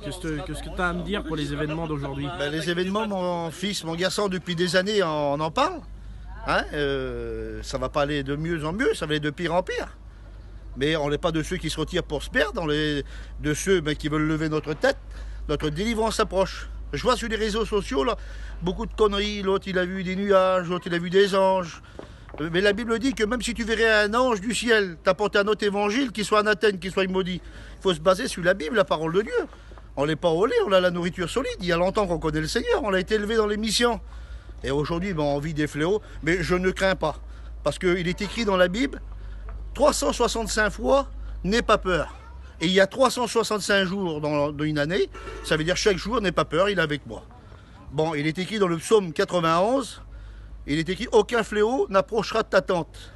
Qu'est-ce que tu as à me dire pour les événements d'aujourd'hui? Ben, les événements, mon fils, mon garçon, depuis des années, on en parle. Hein, ça va pas aller de mieux en mieux, ça va aller de pire en pire. Mais on n'est pas de ceux qui se retirent pour se perdre, on est de ceux qui veulent lever notre tête. Notre délivrance approche. Je vois sur les réseaux sociaux, là, beaucoup de conneries. L'autre, il a vu des nuages, l'autre, il a vu des anges. Mais la Bible dit que même si tu verrais un ange du ciel t'apporter un autre évangile, qu'il soit anathème, qu'il soit maudit, il faut se baser sur la Bible, la parole de Dieu. On n'est pas au lait, on a la nourriture solide. Il y a longtemps qu'on connaît le Seigneur, on a été élevé dans les missions. Et aujourd'hui, on vit des fléaux, mais je ne crains pas. Parce qu'il est écrit dans la Bible, 365 fois, n'aie pas peur. Et il y a 365 jours dans une année, ça veut dire chaque jour, n'aie pas peur, il est avec moi. Bon, il est écrit dans le psaume 91, il est écrit, aucun fléau n'approchera de ta tente.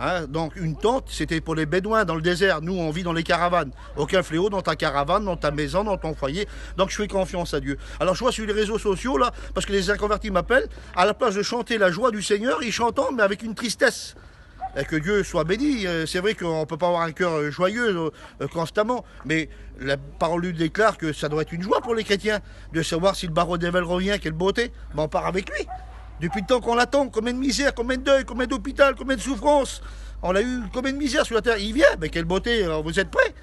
Hein, donc une tente, c'était pour les bédouins dans le désert. Nous, on vit dans les caravanes. Aucun fléau dans ta caravane, dans ta maison, dans ton foyer. Donc je fais confiance à Dieu. Alors je vois sur les réseaux sociaux, là, parce que les inconvertis m'appellent, à la place de chanter la joie du Seigneur, ils chantent, mais avec une tristesse. Et que Dieu soit béni. C'est vrai qu'on ne peut pas avoir un cœur joyeux constamment, mais la parole lui déclare que ça doit être une joie pour les chrétiens de savoir si le barreau d'Evel revient, quelle beauté. On part avec lui. Depuis le temps qu'on l'attend, combien de misère, combien de deuil, combien d'hôpital, combien de souffrances. On a eu combien de misère sur la terre. Il vient, mais quelle beauté, vous êtes prêts?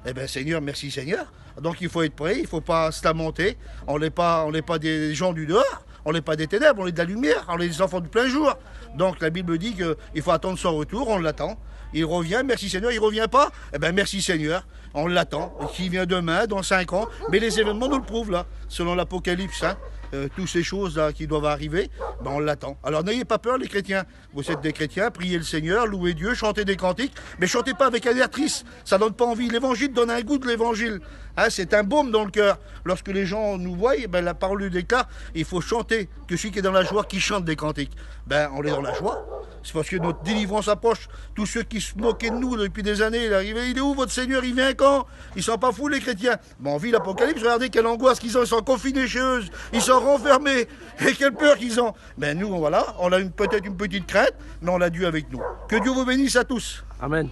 Eh bien Seigneur, merci Seigneur. Donc il faut être prêt, il ne faut pas se lamenter. On n'est pas des gens du dehors, on n'est pas des ténèbres, on est de la lumière, on est des enfants du plein jour. Donc la Bible dit qu'il faut attendre son retour, on l'attend. Il revient, merci Seigneur, il ne revient pas. Eh bien merci Seigneur, on l'attend. Qui vient demain, dans 5 ans. Mais les événements nous le prouvent là, selon l'Apocalypse. Hein. Toutes ces choses là qui doivent arriver, on l'attend. Alors n'ayez pas peur les chrétiens. Vous êtes des chrétiens, priez le Seigneur, louez Dieu, chantez des cantiques, mais chantez pas avec un air triste, ça donne pas envie. L'évangile donne un goût de l'évangile. Hein, c'est un baume dans le cœur. Lorsque les gens nous voient, la parole lui déclare, il faut chanter, que celui qui est dans la joie, qui chante des cantiques. On est dans la joie. C'est parce que notre délivrance approche. Tous ceux qui se moquaient de nous depuis des années, il est où votre Seigneur, il vient quand? Ils sont pas fous les chrétiens. On vit l'Apocalypse, regardez quelle angoisse qu'ils ont, ils sont confinés chez eux, ils sont renfermés, et quelle peur qu'ils ont. Nous, voilà, on a peut-être une petite crainte, mais on a Dieu avec nous. Que Dieu vous bénisse à tous. Amen.